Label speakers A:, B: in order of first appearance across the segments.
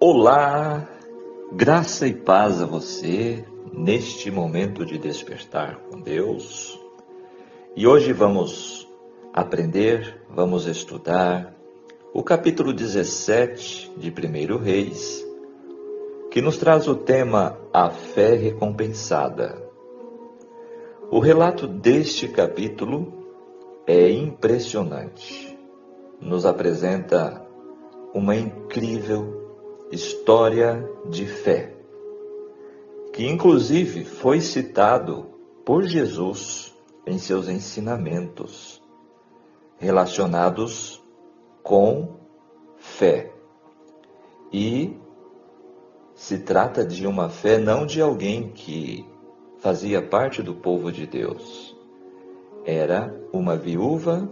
A: Olá, graça e paz a você neste momento de despertar com Deus. E hoje vamos aprender, vamos estudar o capítulo 17 de 1 Reis, que nos traz o tema A Fé Recompensada. O relato deste capítulo é impressionante. Nos apresenta uma incrível história de fé, que inclusive foi citado por Jesus em seus ensinamentos relacionados com fé. E se trata de uma fé não de alguém que fazia parte do povo de Deus. Era uma viúva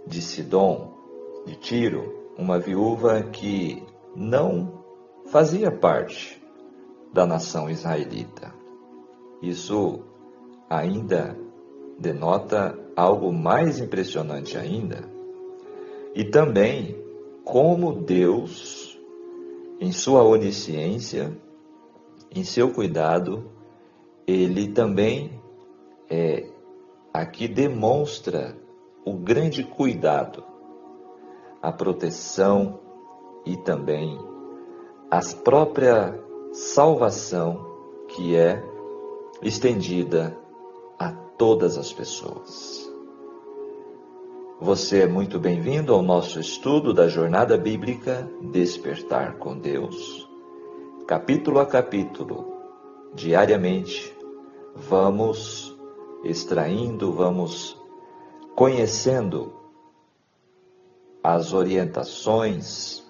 A: de Sidom, de Tiro, uma viúva que não fazia parte da nação israelita. Isso ainda denota algo mais impressionante ainda. E também como Deus, em sua onisciência, em seu cuidado, Ele também aqui demonstra o grande cuidado, a proteção e também a própria salvação que é estendida a todas as pessoas. Você é muito bem-vindo ao nosso estudo da jornada bíblica Despertar com Deus. Capítulo a capítulo, diariamente, vamos extraindo, vamos conhecendo as orientações,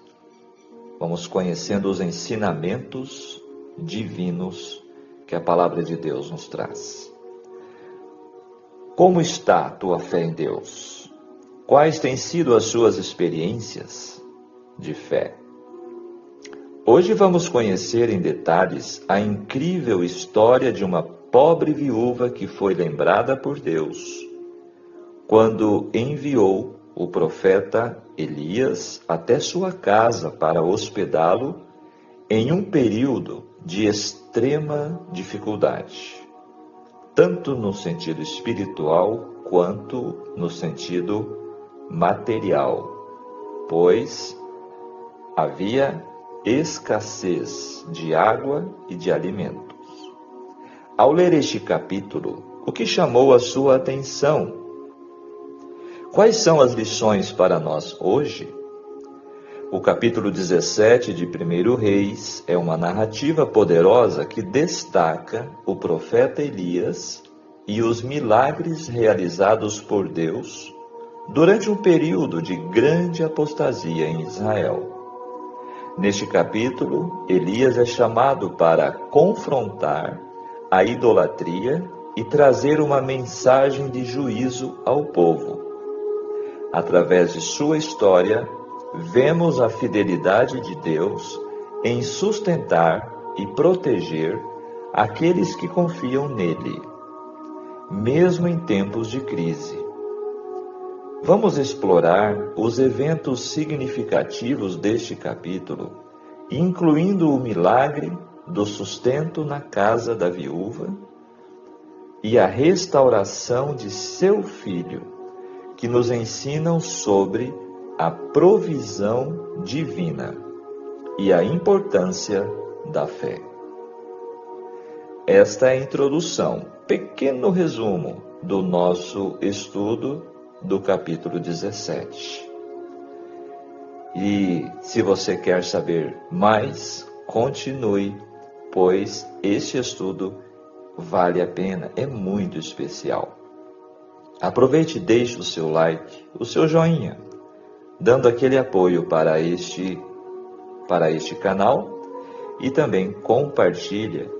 A: vamos conhecendo os ensinamentos divinos que a palavra de Deus nos traz. Como está a tua fé em Deus? Quais têm sido as suas experiências de fé? Hoje vamos conhecer em detalhes a incrível história de uma pobre viúva que foi lembrada por Deus quando enviou o profeta Elias até sua casa para hospedá-lo em um período de extrema dificuldade, tanto no sentido espiritual quanto no sentido material, pois havia escassez de água e de alimentos. Ao ler este capítulo, o que chamou a sua atenção? Quais são as lições para nós hoje? O capítulo 17 de 1 Reis é uma narrativa poderosa que destaca o profeta Elias e os milagres realizados por Deus durante um período de grande apostasia em Israel. Neste capítulo, Elias é chamado para confrontar a idolatria e trazer uma mensagem de juízo ao povo. Através de sua história, vemos a fidelidade de Deus em sustentar e proteger aqueles que confiam nele, mesmo em tempos de crise. Vamos explorar os eventos significativos deste capítulo, incluindo o milagre do sustento na casa da viúva e a restauração de seu filho, que nos ensinam sobre a provisão divina e a importância da fé. Esta é a introdução, pequeno resumo do nosso estudo do capítulo 17. E se você quer saber mais, continue, pois este estudo vale a pena, é muito especial. Aproveite e deixe o seu like, o seu joinha, dando aquele apoio para este canal e também compartilha,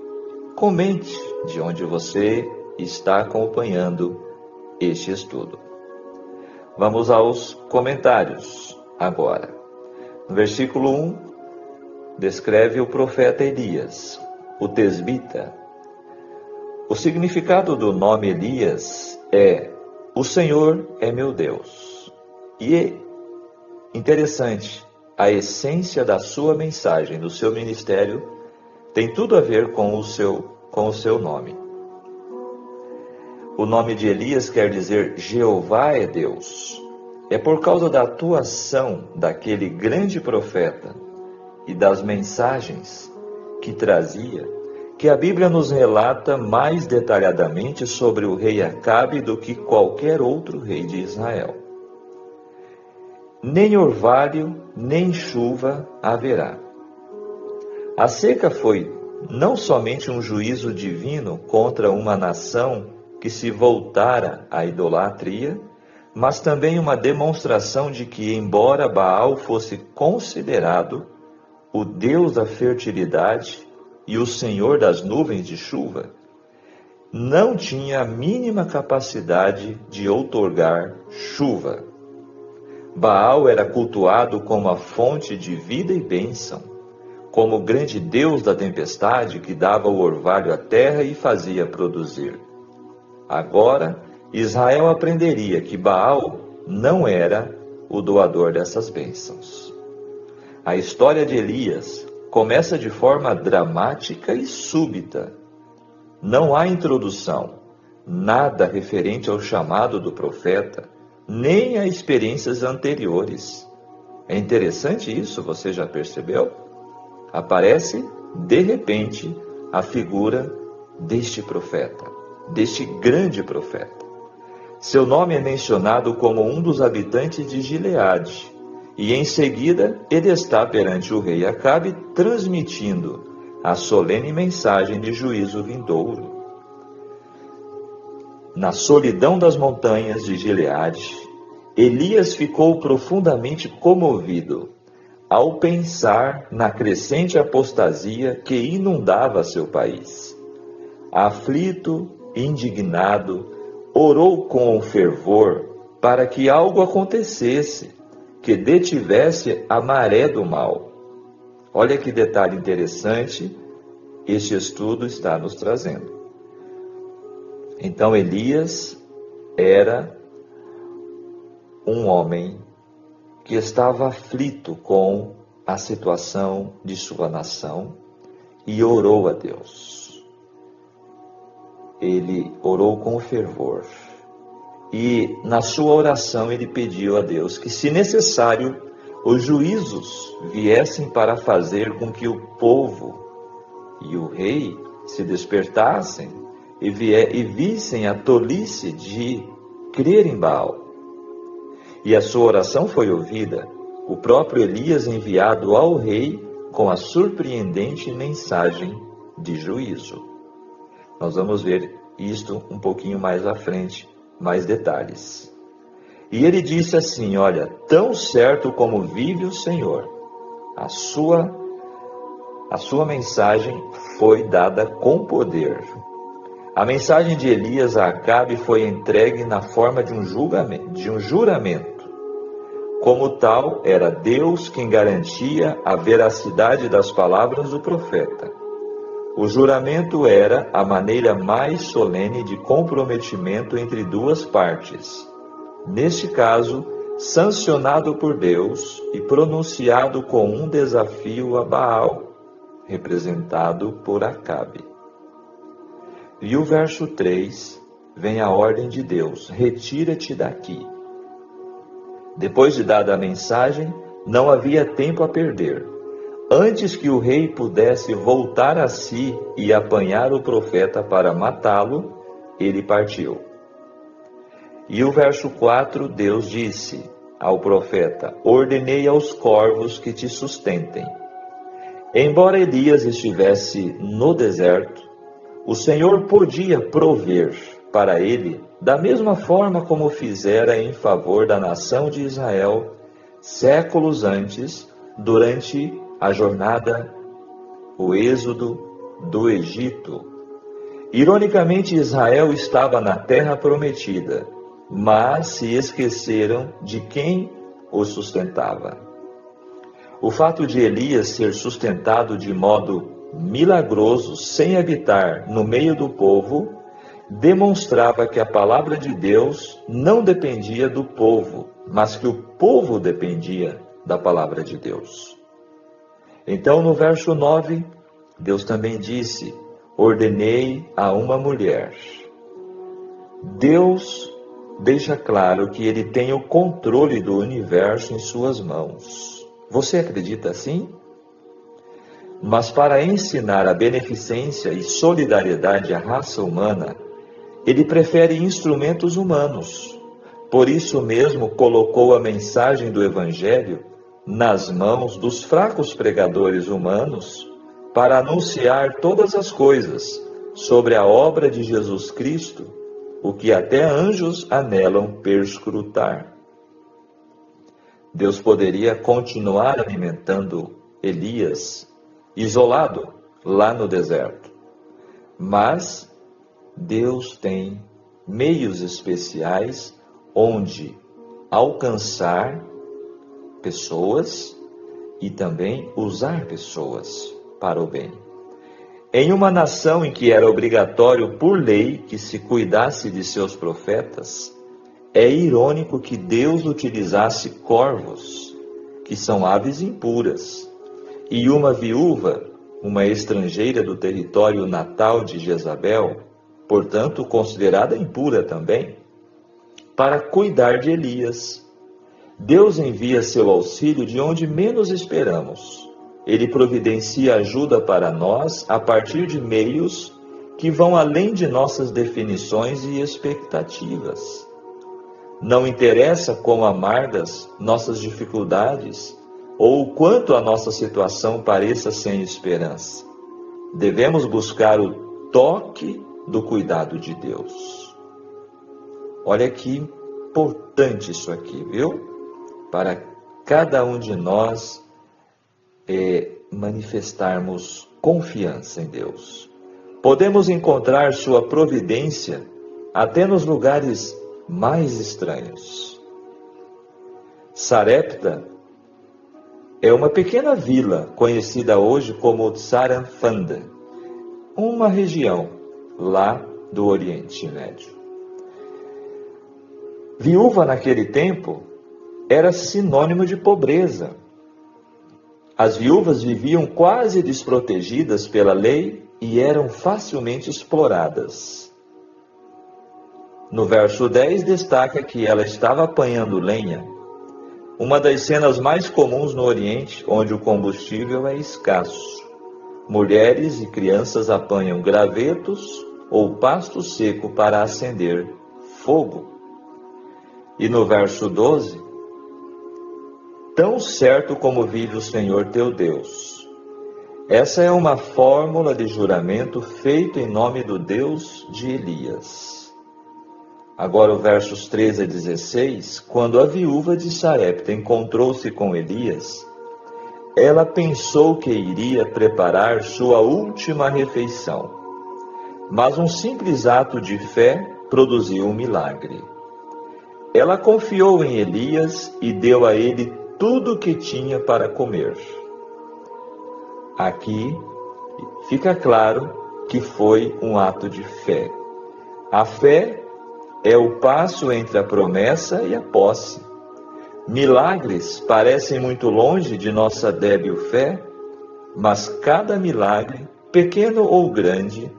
A: comente de onde você está acompanhando este estudo. Vamos aos comentários agora. No versículo 1, descreve o profeta Elias, o tesbita. O significado do nome Elias é: o Senhor é meu Deus. E interessante, a essência da sua mensagem, do seu ministério, tem tudo a ver com o seu nome. O nome de Elias quer dizer Jeová é Deus. É por causa da atuação daquele grande profeta e das mensagens que trazia, que a Bíblia nos relata mais detalhadamente sobre o rei Acabe do que qualquer outro rei de Israel. Nem orvalho, nem chuva haverá. A seca foi não somente um juízo divino contra uma nação que se voltara à idolatria, mas também uma demonstração de que, embora Baal fosse considerado o Deus da fertilidade e o Senhor das nuvens de chuva, não tinha a mínima capacidade de outorgar chuva. Baal era cultuado como a fonte de vida e bênção, como o grande Deus da tempestade que dava o orvalho à terra e fazia produzir. Agora, Israel aprenderia que Baal não era o doador dessas bênçãos. A história de Elias começa de forma dramática e súbita. Não há introdução, nada referente ao chamado do profeta, nem a experiências anteriores. É interessante isso, você já percebeu? Aparece, de repente, a figura deste profeta, deste grande profeta. Seu nome é mencionado como um dos habitantes de Gileade, e em seguida ele está perante o rei Acabe, transmitindo a solene mensagem de juízo vindouro. Na solidão das montanhas de Gileade, Elias ficou profundamente comovido ao pensar na crescente apostasia que inundava seu país. Aflito, indignado, orou com fervor para que algo acontecesse, que detivesse a maré do mal. Olha que detalhe interessante este estudo está nos trazendo. Então Elias era um homem que estava aflito com a situação de sua nação e orou a Deus. Ele orou com fervor. E na sua oração ele pediu a Deus que, se necessário, os juízos viessem para fazer com que o povo e o rei se despertassem e vissem a tolice de crer em Baal. E a sua oração foi ouvida. O próprio Elias enviado ao rei com a surpreendente mensagem de juízo. Nós vamos ver isto um pouquinho mais à frente, mais detalhes. E ele disse assim, olha, tão certo como vive o Senhor, a sua mensagem foi dada com poder. A mensagem de Elias a Acabe foi entregue na forma de um juramento. Como tal, era Deus quem garantia a veracidade das palavras do profeta. O juramento era a maneira mais solene de comprometimento entre duas partes. Neste caso, sancionado por Deus e pronunciado com um desafio a Baal, representado por Acabe. E o verso 3 vem a ordem de Deus: retira-te daqui. Depois de dada a mensagem, não havia tempo a perder. Antes que o rei pudesse voltar a si e apanhar o profeta para matá-lo, ele partiu. E o verso 4, Deus disse ao profeta: ordenei aos corvos que te sustentem. Embora Elias estivesse no deserto, o Senhor podia prover para ele da mesma forma como fizera em favor da nação de Israel séculos antes, durante a jornada, o êxodo do Egito. Ironicamente, Israel estava na terra prometida, mas se esqueceram de quem o sustentava. O fato de Elias ser sustentado de modo milagroso, sem habitar no meio do povo, demonstrava que a palavra de Deus não dependia do povo, mas que o povo dependia da palavra de Deus. Então, no verso 9, Deus também disse: ordenei a uma mulher. Deus deixa claro que Ele tem o controle do universo em suas mãos. Você acredita assim? Mas para ensinar a beneficência e solidariedade à raça humana, Ele prefere instrumentos humanos. Por isso mesmo colocou a mensagem do Evangelho nas mãos dos fracos pregadores humanos para anunciar todas as coisas sobre a obra de Jesus Cristo, o que até anjos anelam perscrutar. Deus poderia continuar alimentando Elias isolado lá no deserto, mas Deus tem meios especiais onde alcançar pessoas e também usar pessoas para o bem. Em uma nação em que era obrigatório por lei que se cuidasse de seus profetas, é irônico que Deus utilizasse corvos, que são aves impuras, e uma viúva, uma estrangeira do território natal de Jezabel, portanto considerada impura também, para cuidar de Elias. Deus envia seu auxílio de onde menos esperamos. Ele providencia ajuda para nós a partir de meios que vão além de nossas definições e expectativas. Não interessa quão amargas nossas dificuldades ou o quanto a nossa situação pareça sem esperança. Devemos buscar o toque do cuidado de Deus. Olha que importante isso aqui, viu? Para cada um de nós manifestarmos confiança em Deus. Podemos encontrar sua providência até nos lugares mais estranhos. Sarepta é uma pequena vila conhecida hoje como Saranfanda, uma região lá do Oriente Médio. Viúva naquele tempo era sinônimo de pobreza. As viúvas viviam quase desprotegidas pela lei e eram facilmente exploradas. No verso 10 destaca que ela estava apanhando lenha, uma das cenas mais comuns no Oriente, onde o combustível é escasso. Mulheres e crianças apanham gravetos ou pasto seco para acender fogo. E no verso 12, tão certo como vive o Senhor teu Deus. Essa é uma fórmula de juramento feito em nome do Deus de Elias. Agora, os versos 13 a 16, quando a viúva de Sarepta encontrou-se com Elias, ela pensou que iria preparar sua última refeição. Mas um simples ato de fé produziu um milagre. Ela confiou em Elias e deu a ele tudo o que tinha para comer. Aqui fica claro que foi um ato de fé. A fé é o passo entre a promessa e a posse. Milagres parecem muito longe de nossa débil fé, mas cada milagre, pequeno ou grande,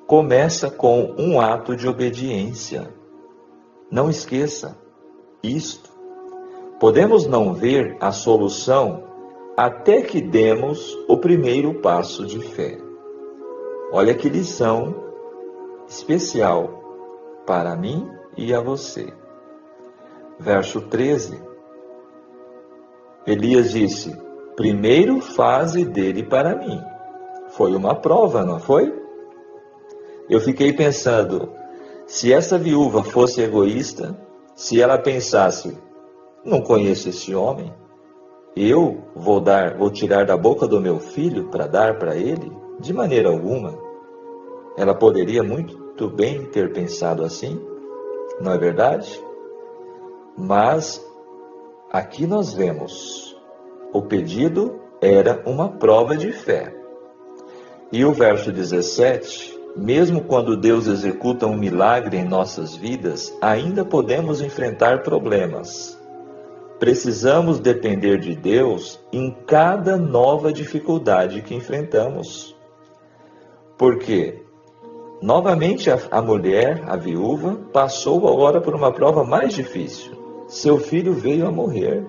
A: começa com um ato de obediência. Não esqueça isto. Podemos não ver a solução até que demos o primeiro passo de fé. Olha que lição especial para mim e a você. Verso 13. Elias disse: primeiro faze dele para mim. Foi uma prova, não foi? Eu fiquei pensando, se essa viúva fosse egoísta, se ela pensasse, não conheço esse homem, eu vou tirar da boca do meu filho para dar para ele? De maneira alguma. Ela poderia muito bem ter pensado assim, não é verdade? Mas aqui nós vemos, o pedido era uma prova de fé. E o verso 17, mesmo quando Deus executa um milagre em nossas vidas, ainda podemos enfrentar problemas. precisamos depender de Deus em cada nova dificuldade que enfrentamos. Porque, novamente, a mulher, a viúva, passou agora por uma prova mais difícil. Seu filho veio a morrer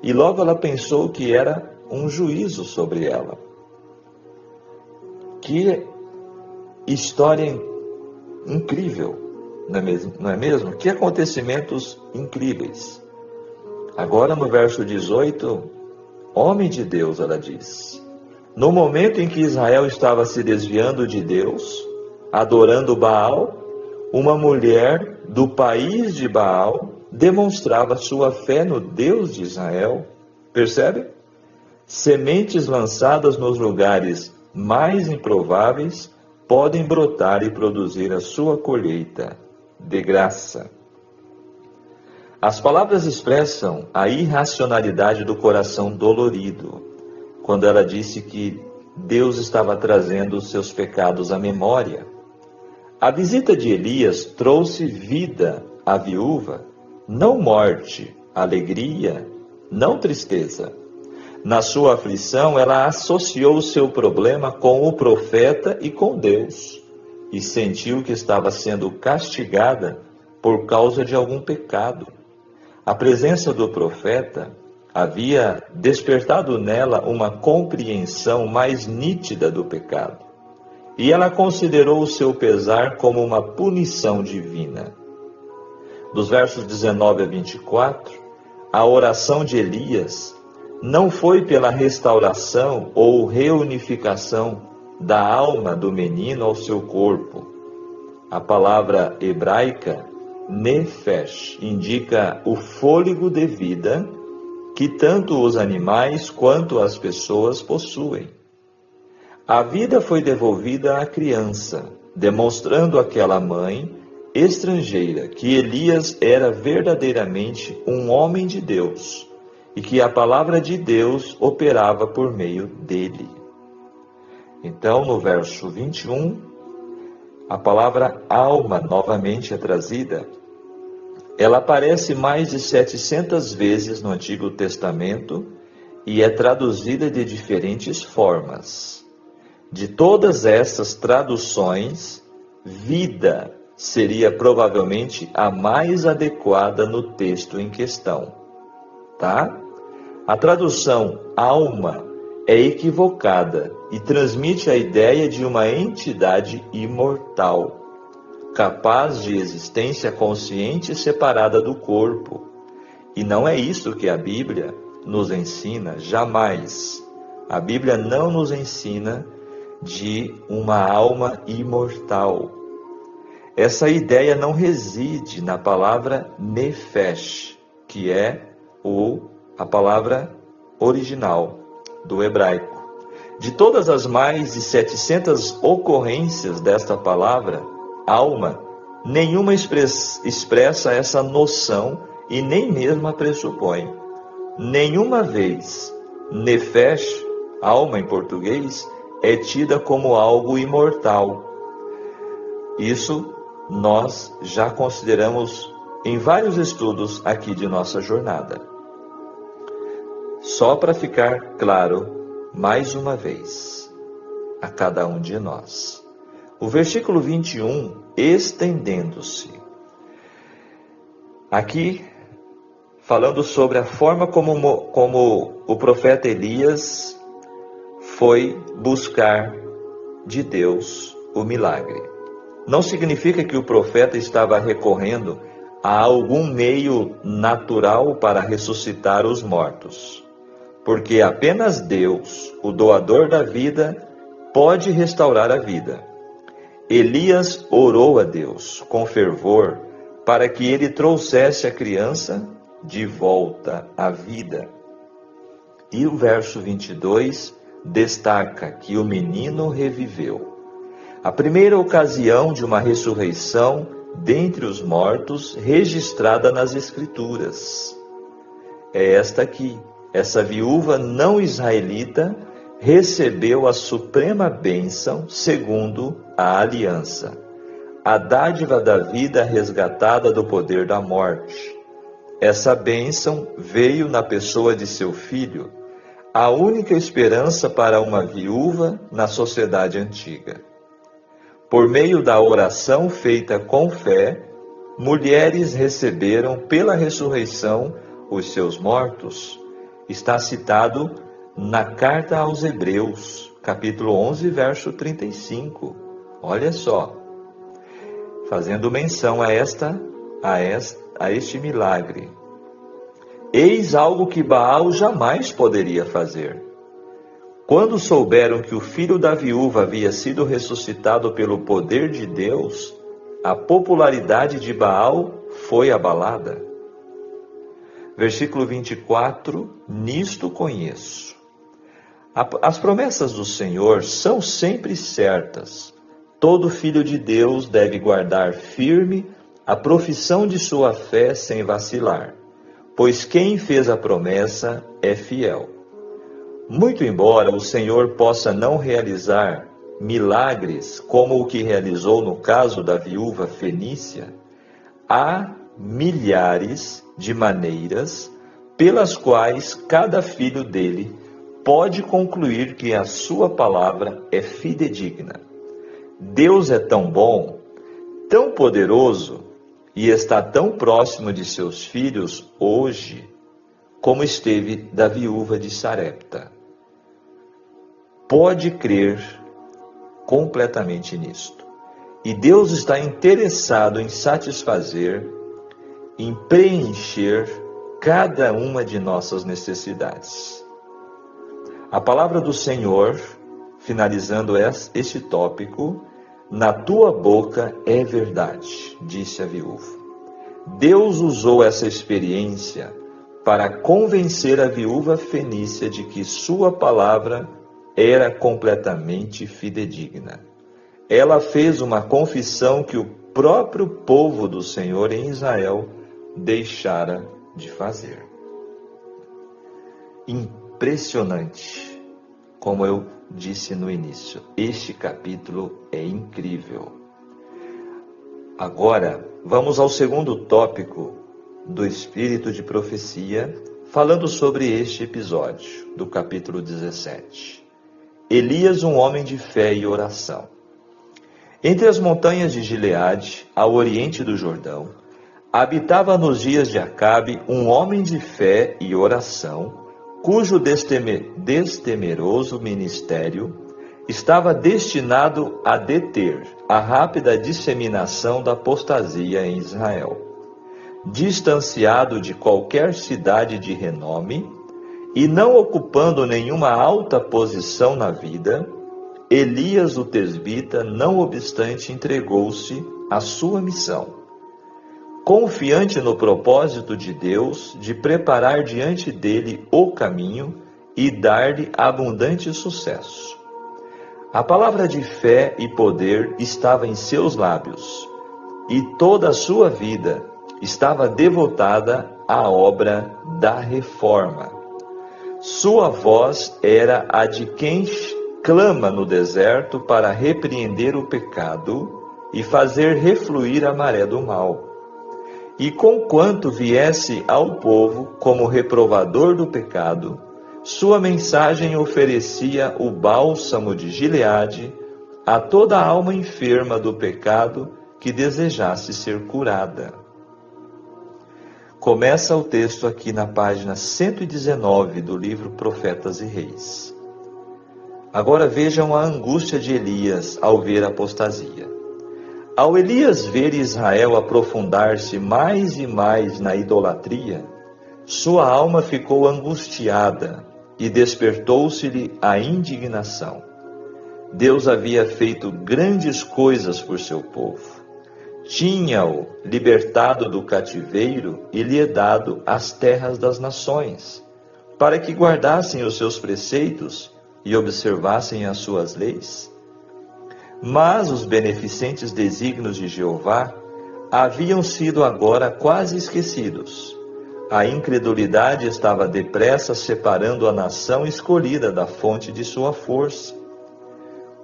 A: e logo ela pensou que era um juízo sobre ela. Que história incrível, não é mesmo? Que acontecimentos incríveis. Agora no verso 18, homem de Deus, ela diz: no momento em que Israel estava se desviando de Deus, adorando Baal, uma mulher do país de Baal demonstrava sua fé no Deus de Israel. Percebe? Sementes lançadas nos lugares mais improváveis podem brotar e produzir a sua colheita de graça. As palavras expressam a irracionalidade do coração dolorido, quando ela disse que Deus estava trazendo os seus pecados à memória. A visita de Elias trouxe vida à viúva, não morte, alegria, não tristeza. Na sua aflição, ela associou o seu problema com o profeta e com Deus, e sentiu que estava sendo castigada por causa de algum pecado. A presença do profeta havia despertado nela uma compreensão mais nítida do pecado, e ela considerou o seu pesar como uma punição divina. Dos versos 19 a 24, a oração de Elias não foi pela restauração ou reunificação da alma do menino ao seu corpo. A palavra hebraica nefesh indica o fôlego de vida que tanto os animais quanto as pessoas possuem. A vida foi devolvida à criança, demonstrando àquela mãe estrangeira que Elias era verdadeiramente um homem de Deus e que a palavra de Deus operava por meio dele. Então, no verso 21, a palavra alma novamente é trazida. Ela aparece mais de 700 vezes no Antigo Testamento e é traduzida de diferentes formas. De todas essas traduções, vida seria provavelmente a mais adequada no texto em questão, tá? A tradução alma é equivocada e transmite a ideia de uma entidade imortal, capaz de existência consciente separada do corpo. E não é isso que a Bíblia nos ensina, jamais. A Bíblia não nos ensina de uma alma imortal. Essa ideia não reside na palavra nefesh, que é a palavra original do hebraico. De todas as mais de 700 ocorrências desta palavra, alma, nenhuma expressa essa noção e nem mesmo a pressupõe. Nenhuma vez, nefesh, alma em português, é tida como algo imortal. Isso nós já consideramos em vários estudos aqui de nossa jornada. Só para ficar claro, mais uma vez, a cada um de nós. O versículo 21, estendendo-se. Aqui, falando sobre a forma como o profeta Elias foi buscar de Deus o milagre. Não significa que o profeta estava recorrendo a algum meio natural para ressuscitar os mortos, porque apenas Deus, o doador da vida, pode restaurar a vida. Elias orou a Deus com fervor para que ele trouxesse a criança de volta à vida. E o verso 22 destaca que o menino reviveu. A primeira ocasião de uma ressurreição dentre os mortos registrada nas Escrituras é esta aqui. Essa viúva não israelita recebeu a suprema bênção segundo a aliança, a dádiva da vida resgatada do poder da morte. Essa bênção veio na pessoa de seu filho, a única esperança para uma viúva na sociedade antiga. Por meio da oração feita com fé, mulheres receberam pela ressurreição os seus mortos. Está citado na carta aos Hebreus, capítulo 11, verso 35. Olha só, fazendo menção a este milagre. Eis algo que Baal jamais poderia fazer. Quando souberam que o filho da viúva havia sido ressuscitado pelo poder de Deus, a popularidade de Baal foi abalada. Versículo 24, nisto conheço. As promessas do Senhor são sempre certas. Todo filho de Deus deve guardar firme a profissão de sua fé sem vacilar, pois quem fez a promessa é fiel. Muito embora o Senhor possa não realizar milagres como o que realizou no caso da viúva fenícia, há milhares de maneiras pelas quais cada filho dele pode concluir que a sua palavra é fidedigna. Deus é tão bom, tão poderoso e está tão próximo de seus filhos hoje, como esteve da viúva de Sarepta. Pode crer completamente nisto. E Deus está interessado em satisfazer, em preencher cada uma de nossas necessidades. A palavra do Senhor, finalizando este tópico, na tua boca é verdade, disse a viúva. Deus usou essa experiência para convencer a viúva fenícia de que sua palavra era completamente fidedigna. Ela fez uma confissão que o próprio povo do Senhor em Israel deixara de fazer. Impressionante, como eu disse no início, este capítulo é incrível. Agora, vamos ao segundo tópico do Espírito de Profecia, falando sobre este episódio do capítulo 17. Elias, um homem de fé e oração. Entre as montanhas de Gileade, ao oriente do Jordão, habitava nos dias de Acabe um homem de fé e oração, cujo destemeroso ministério estava destinado a deter a rápida disseminação da apostasia em Israel. Distanciado de qualquer cidade de renome e não ocupando nenhuma alta posição na vida, Elias o tesbita, não obstante, entregou-se à sua missão, confiante no propósito de Deus de preparar diante dele o caminho e dar-lhe abundante sucesso. A palavra de fé e poder estava em seus lábios, e toda a sua vida estava devotada à obra da reforma. Sua voz era a de quem clama no deserto para repreender o pecado e fazer refluir a maré do mal. E conquanto viesse ao povo como reprovador do pecado, sua mensagem oferecia o bálsamo de Gileade a toda alma enferma do pecado que desejasse ser curada. Começa o texto aqui na página 119 do livro Profetas e Reis. Agora vejam a angústia de Elias ao ver a apostasia. Ao Elias ver Israel aprofundar-se mais e mais na idolatria, sua alma ficou angustiada e despertou-se-lhe a indignação. Deus havia feito grandes coisas por seu povo. Tinha-o libertado do cativeiro e lhe dado as terras das nações, para que guardassem os seus preceitos e observassem as suas leis. Mas os beneficentes desígnios de Jeová haviam sido agora quase esquecidos. A incredulidade estava depressa separando a nação escolhida da fonte de sua força.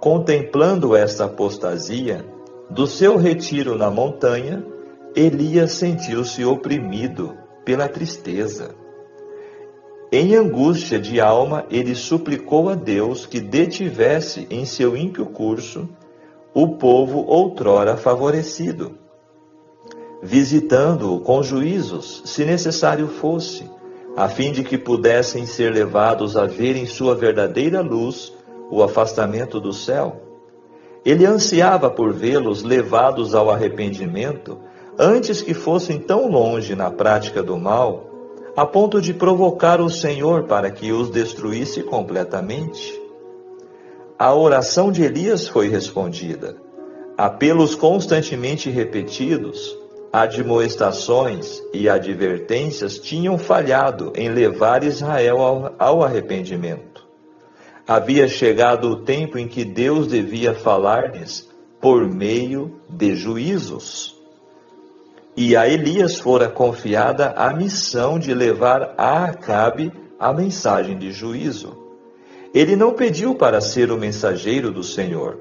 A: Contemplando esta apostasia, do seu retiro na montanha, Elias sentiu-se oprimido pela tristeza. Em angústia de alma, ele suplicou a Deus que detivesse em seu ímpio curso o povo outrora favorecido, visitando-o com juízos, se necessário fosse, a fim de que pudessem ser levados a ver em sua verdadeira luz o afastamento do céu. Ele ansiava por vê-los levados ao arrependimento, antes que fossem tão longe na prática do mal, a ponto de provocar o Senhor para que os destruísse completamente. A oração de Elias foi respondida. Apelos constantemente repetidos, admoestações e advertências tinham falhado em levar Israel ao arrependimento. Havia chegado o tempo em que Deus devia falar-lhes por meio de juízos. E a Elias fora confiada a missão de levar a Acabe a mensagem de juízo. Ele não pediu para ser o mensageiro do Senhor.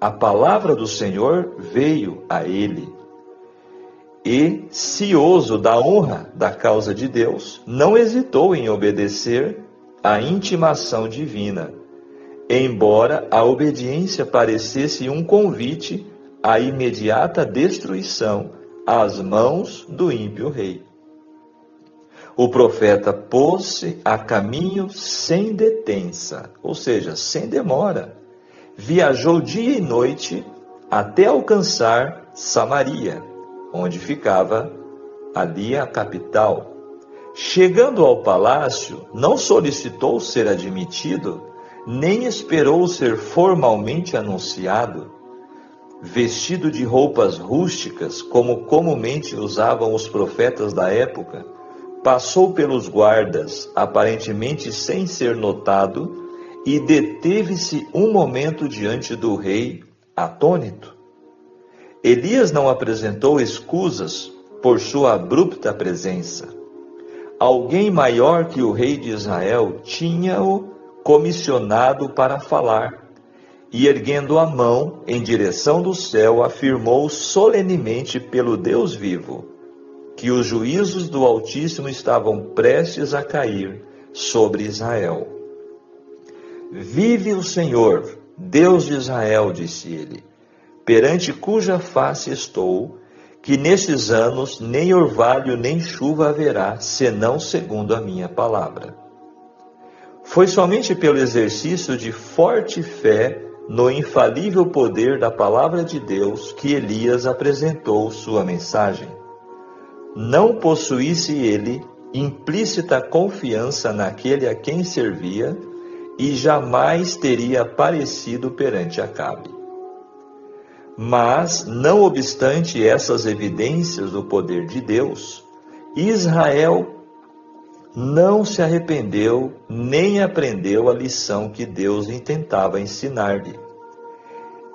A: A palavra do Senhor veio a ele. E, cioso da honra da causa de Deus, não hesitou em obedecer à intimação divina, embora a obediência parecesse um convite à imediata destruição às mãos do ímpio rei. O profeta pôs-se a caminho sem detença, ou seja, sem demora. Viajou dia e noite até alcançar Samaria, onde ficava ali a capital. Chegando ao palácio, não solicitou ser admitido, nem esperou ser formalmente anunciado. Vestido de roupas rústicas, como comumente usavam os profetas da época, passou pelos guardas, aparentemente sem ser notado, e deteve-se um momento diante do rei, atônito. Elias não apresentou escusas por sua abrupta presença. Alguém maior que o rei de Israel tinha-o comissionado para falar, e erguendo a mão em direção do céu, afirmou solenemente pelo Deus vivo, que os juízos do Altíssimo estavam prestes a cair sobre Israel. Vive o Senhor, Deus de Israel, disse ele, perante cuja face estou, que nestes anos nem orvalho nem chuva haverá, senão segundo a minha palavra. Foi somente pelo exercício de forte fé no infalível poder da palavra de Deus que Elias apresentou sua mensagem. Não possuísse ele implícita confiança naquele a quem servia e jamais teria aparecido perante Acabe. Mas, não obstante essas evidências do poder de Deus, Israel não se arrependeu nem aprendeu a lição que Deus intentava ensinar-lhe.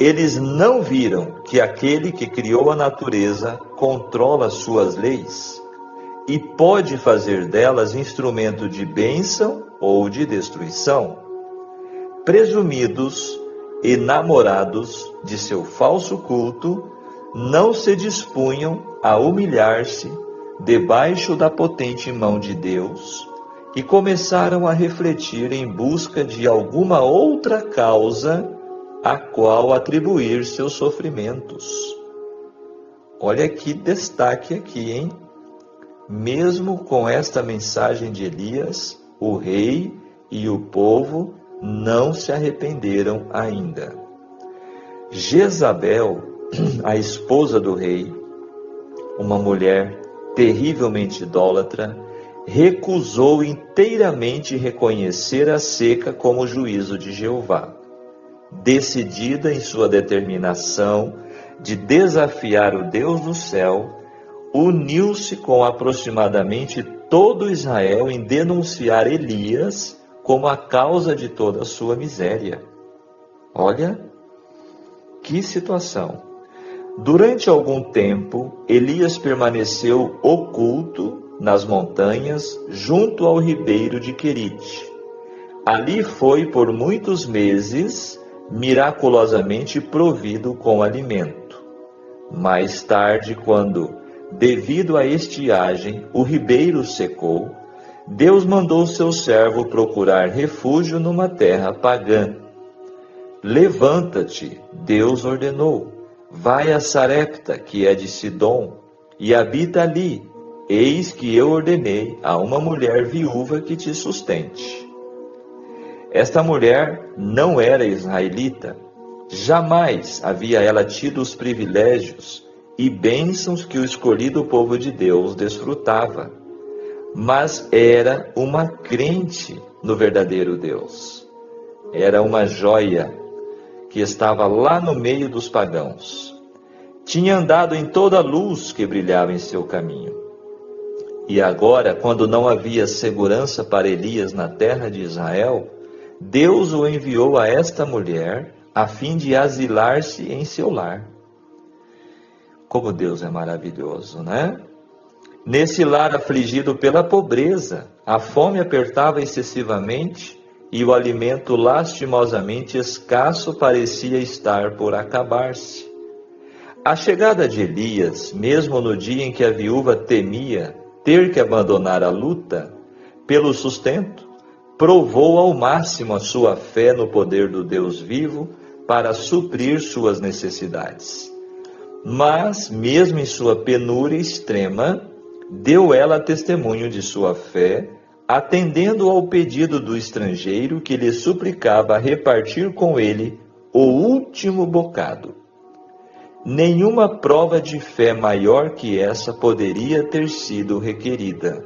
A: Eles não viram que aquele que criou a natureza controla suas leis e pode fazer delas instrumento de bênção ou de destruição. Presumidos e namorados de seu falso culto, não se dispunham a humilhar-se debaixo da potente mão de Deus e começaram a refletir em busca de alguma outra causa a qual atribuir seus sofrimentos. Olha que destaque aqui, hein? Mesmo com esta mensagem de Elias, o rei e o povo não se arrependeram ainda. Jezabel, a esposa do rei, uma mulher terrivelmente idólatra, recusou inteiramente reconhecer a seca como juízo de Jeová. Decidida em sua determinação de desafiar o Deus do céu, uniu-se com aproximadamente todo Israel em denunciar Elias como a causa de toda a sua miséria. Olha que situação! Durante algum tempo, Elias permaneceu oculto nas montanhas, junto ao ribeiro de Querite. Ali foi por muitos meses miraculosamente provido com alimento. Mais tarde, quando devido à estiagem, o ribeiro secou, Deus mandou seu servo procurar refúgio numa terra pagã. Levanta-te, Deus ordenou, vai a Sarepta, que é de Sidom, e habita ali. Eis que eu ordenei a uma mulher viúva que te sustente. Esta mulher não era israelita, jamais havia ela tido os privilégios e bênçãos que o escolhido povo de Deus desfrutava, mas era uma crente no verdadeiro Deus. Era uma joia que estava lá no meio dos pagãos. Tinha andado em toda a luz que brilhava em seu caminho. E agora, quando não havia segurança para Elias na terra de Israel, Deus o enviou a esta mulher a fim de asilar-se em seu lar. Como Deus é maravilhoso, né? Nesse lar afligido pela pobreza, a fome apertava excessivamente e o alimento lastimosamente escasso parecia estar por acabar-se. A chegada de Elias, mesmo no dia em que a viúva temia ter que abandonar a luta pelo sustento, provou ao máximo a sua fé no poder do Deus vivo para suprir suas necessidades. Mas, mesmo em sua penúria extrema, deu ela testemunho de sua fé, atendendo ao pedido do estrangeiro que lhe suplicava repartir com ele o último bocado. Nenhuma prova de fé maior que essa poderia ter sido requerida.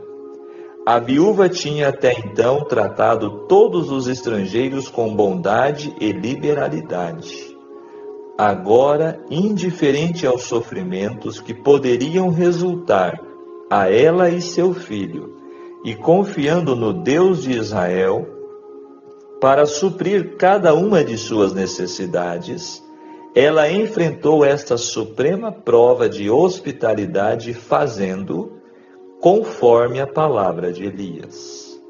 A: A viúva tinha até então tratado todos os estrangeiros com bondade e liberalidade. Agora, indiferente aos sofrimentos que poderiam resultar a ela e seu filho, e confiando no Deus de Israel, para suprir cada uma de suas necessidades, ela enfrentou esta suprema prova de hospitalidade fazendo conforme a palavra de Elias.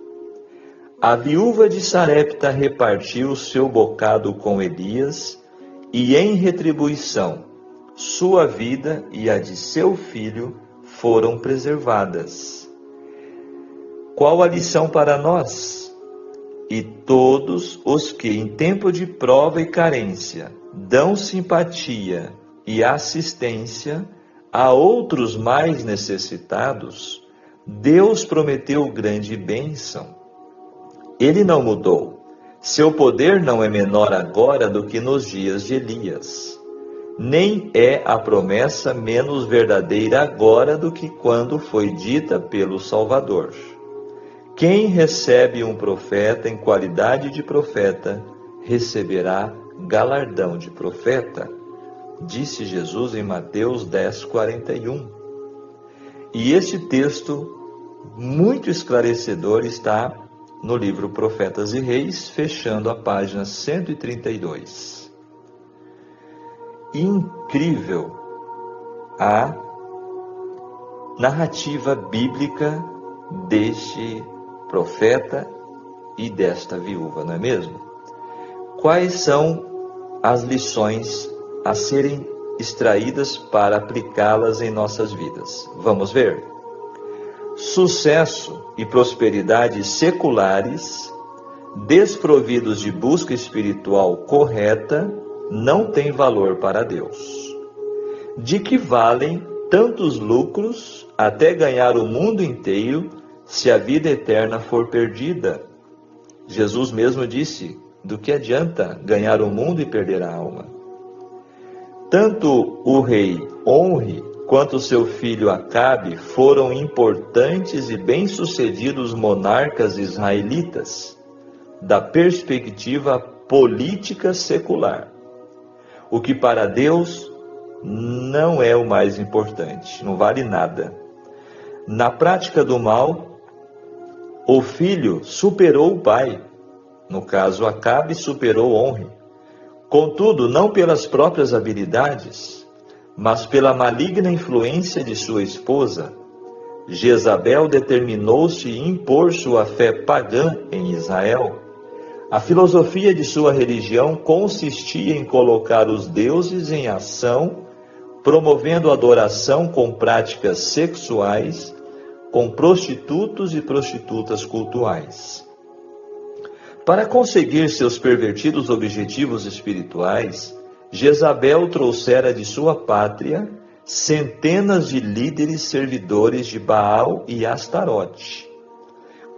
A: A viúva de Sarepta repartiu seu bocado com Elias e, em retribuição, sua vida e a de seu filho foram preservadas. Qual a lição para nós? E todos os que, em tempo de prova e carência, dão simpatia e assistência a outros mais necessitados, Deus prometeu grande bênção. Ele não mudou. Seu poder não é menor agora do que nos dias de Elias. Nem é a promessa menos verdadeira agora do que quando foi dita pelo Salvador. Quem recebe um profeta em qualidade de profeta, receberá galardão de profeta, disse Jesus em Mateus 10:41. E este texto, muito esclarecedor, está no livro Profetas e Reis, fechando a página 132. Incrível a narrativa bíblica deste profeta e desta viúva, não é mesmo? Quais são as lições a serem extraídas para aplicá-las em nossas vidas? Vamos ver. Sucesso e prosperidade seculares, desprovidos de busca espiritual correta, não têm valor para Deus. De que valem tantos lucros até ganhar o mundo inteiro, se a vida eterna for perdida? Jesus mesmo disse: do que adianta ganhar o mundo e perder a alma? Tanto o rei Onre quanto seu filho Acabe foram importantes e bem-sucedidos monarcas israelitas, da perspectiva política secular. O que para Deus não é o mais importante, não vale nada. Na prática do mal, o filho superou o pai. No caso, Acabe superou Onre. Contudo, não pelas próprias habilidades, mas pela maligna influência de sua esposa, Jezabel determinou-se impor sua fé pagã em Israel. A filosofia de sua religião consistia em colocar os deuses em ação, promovendo adoração com práticas sexuais com prostitutos e prostitutas cultuais. Para conseguir seus pervertidos objetivos espirituais, Jezabel trouxera de sua pátria centenas de líderes servidores de Baal e Astarote.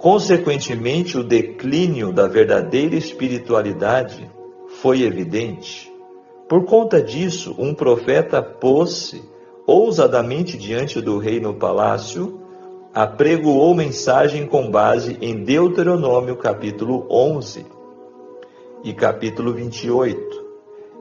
A: Consequentemente, o declínio da verdadeira espiritualidade foi evidente. Por conta disso, um profeta pôs-se ousadamente diante do rei no palácio, apregoou mensagem com base em Deuteronômio capítulo 11 e capítulo 28,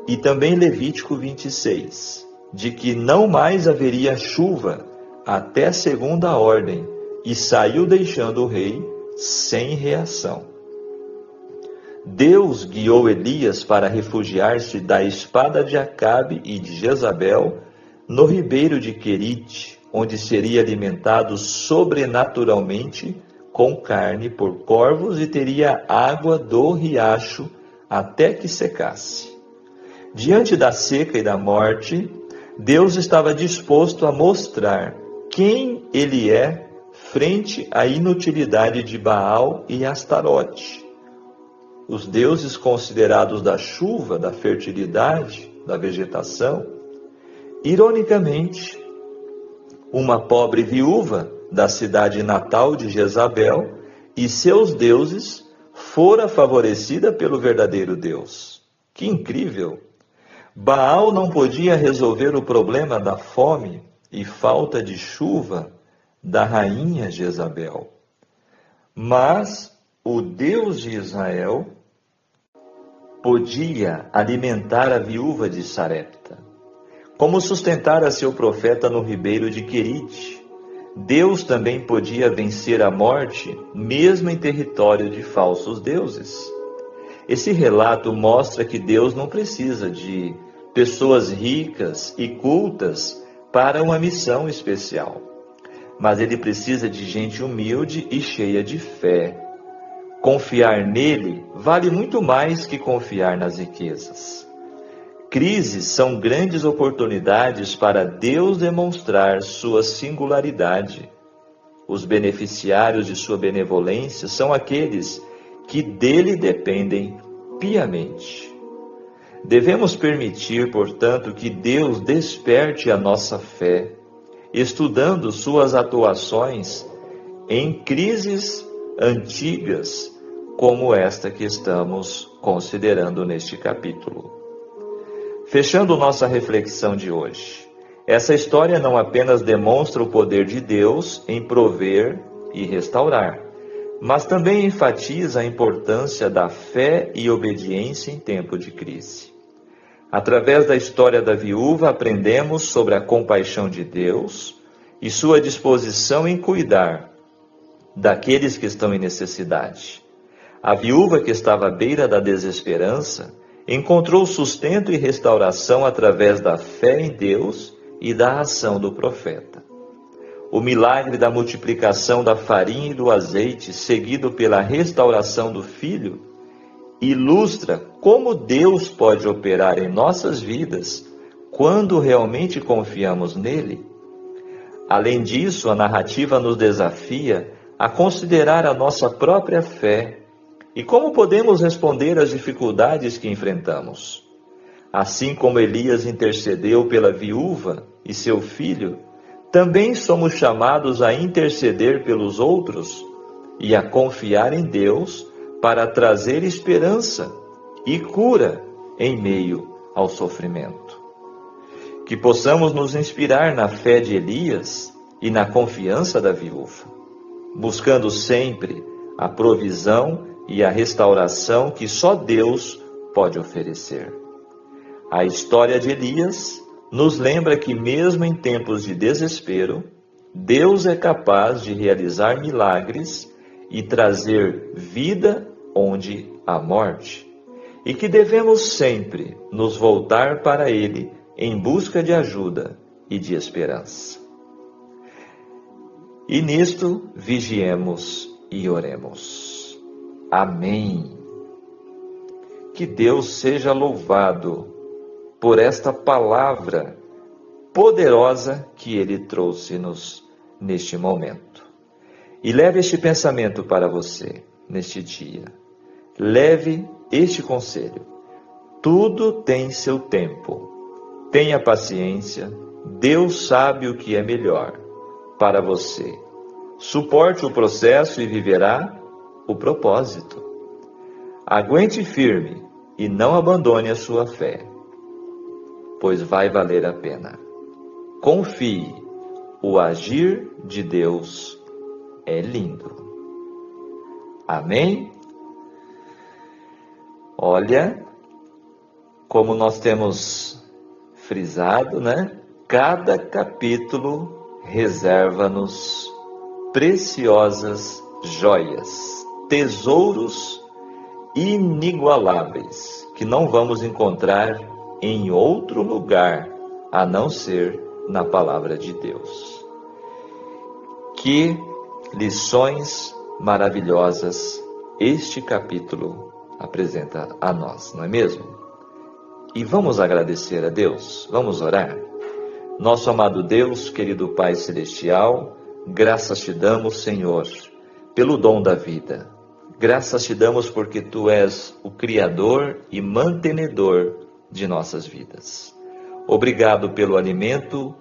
A: e também Levítico 26, de que não mais haveria chuva até segunda ordem, e saiu deixando o rei sem reação. Deus guiou Elias para refugiar-se da espada de Acabe e de Jezabel no ribeiro de Querite, onde seria alimentado sobrenaturalmente com carne por corvos e teria água do riacho até que secasse. Diante da seca e da morte, Deus estava disposto a mostrar quem Ele é frente à inutilidade de Baal e Astarote, os deuses considerados da chuva, da fertilidade, da vegetação. Ironicamente, uma pobre viúva da cidade natal de Jezabel e seus deuses fora favorecida pelo verdadeiro Deus. Que incrível! Baal não podia resolver o problema da fome e falta de chuva da rainha Jezabel, mas o Deus de Israel podia alimentar a viúva de Sarepta. Como sustentara seu profeta no ribeiro de Querite, Deus também podia vencer a morte, mesmo em território de falsos deuses. Esse relato mostra que Deus não precisa de pessoas ricas e cultas para uma missão especial, mas Ele precisa de gente humilde e cheia de fé. Confiar nele vale muito mais que confiar nas riquezas. Crises são grandes oportunidades para Deus demonstrar sua singularidade. Os beneficiários de sua benevolência são aqueles que dele dependem piamente. Devemos permitir, portanto, que Deus desperte a nossa fé, estudando suas atuações em crises antigas, como esta que estamos considerando neste capítulo. Fechando nossa reflexão de hoje, essa história não apenas demonstra o poder de Deus em prover e restaurar, mas também enfatiza a importância da fé e obediência em tempo de crise. Através da história da viúva, aprendemos sobre a compaixão de Deus e sua disposição em cuidar daqueles que estão em necessidade. A viúva, que estava à beira da desesperança, encontrou sustento e restauração através da fé em Deus e da ação do profeta. O milagre da multiplicação da farinha e do azeite, seguido pela restauração do filho, ilustra como Deus pode operar em nossas vidas quando realmente confiamos nele. Além disso, a narrativa nos desafia a considerar a nossa própria fé e como podemos responder às dificuldades que enfrentamos. Assim como Elias intercedeu pela viúva e seu filho, também somos chamados a interceder pelos outros e a confiar em Deus para trazer esperança e cura em meio ao sofrimento. Que possamos nos inspirar na fé de Elias e na confiança da viúva, buscando sempre a provisão e a restauração que só Deus pode oferecer. A história de Elias nos lembra que mesmo em tempos de desespero, Deus é capaz de realizar milagres e trazer vida onde há morte, e que devemos sempre nos voltar para Ele em busca de ajuda e de esperança. E nisto vigiemos e oremos. Amém. Que Deus seja louvado por esta palavra poderosa que Ele trouxe-nos neste momento. E leve este pensamento para você neste dia. Leve este conselho. Tudo tem seu tempo. Tenha paciência. Deus sabe o que é melhor para você. Suporte o processo e viverá o propósito. Aguente firme e não abandone a sua fé, pois vai valer a pena. Confie, o agir de Deus é lindo. Amém? Olha, como nós temos frisado, né? Cada capítulo reserva-nos preciosas joias, tesouros inigualáveis, que não vamos encontrar em outro lugar, a não ser na palavra de Deus. Que lições maravilhosas este capítulo apresenta a nós, não é mesmo? E vamos agradecer a Deus, vamos orar? Nosso amado Deus, querido Pai Celestial, graças te damos, Senhor, pelo dom da vida. Graças te damos porque Tu és o Criador e mantenedor de nossas vidas. Obrigado pelo alimento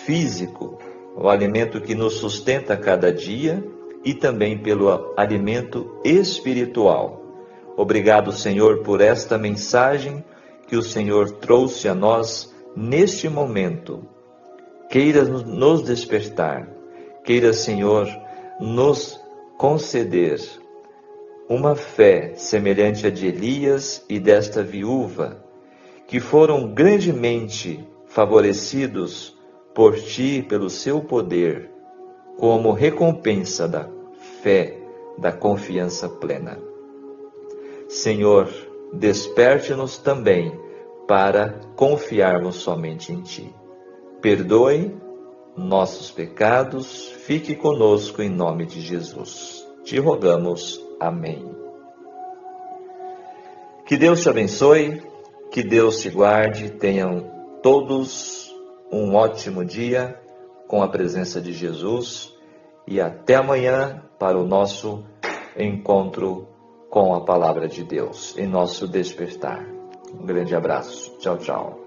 A: físico, o alimento que nos sustenta a cada dia, e também pelo alimento espiritual. Obrigado, Senhor, por esta mensagem que o Senhor trouxe a nós neste momento. Queira nos despertar, queira, Senhor, nos conceder uma fé semelhante à de Elias e desta viúva, que foram grandemente favorecidos por Ti, pelo Seu poder, como recompensa da fé, da confiança plena. Senhor, desperte-nos também para confiarmos somente em Ti. Perdoe nossos pecados, fique conosco em nome de Jesus. Te rogamos. Amém. Que Deus te abençoe, que Deus te guarde, tenham todos um ótimo dia com a presença de Jesus e até amanhã para o nosso encontro com a palavra de Deus, em nosso despertar. Um grande abraço. Tchau, tchau.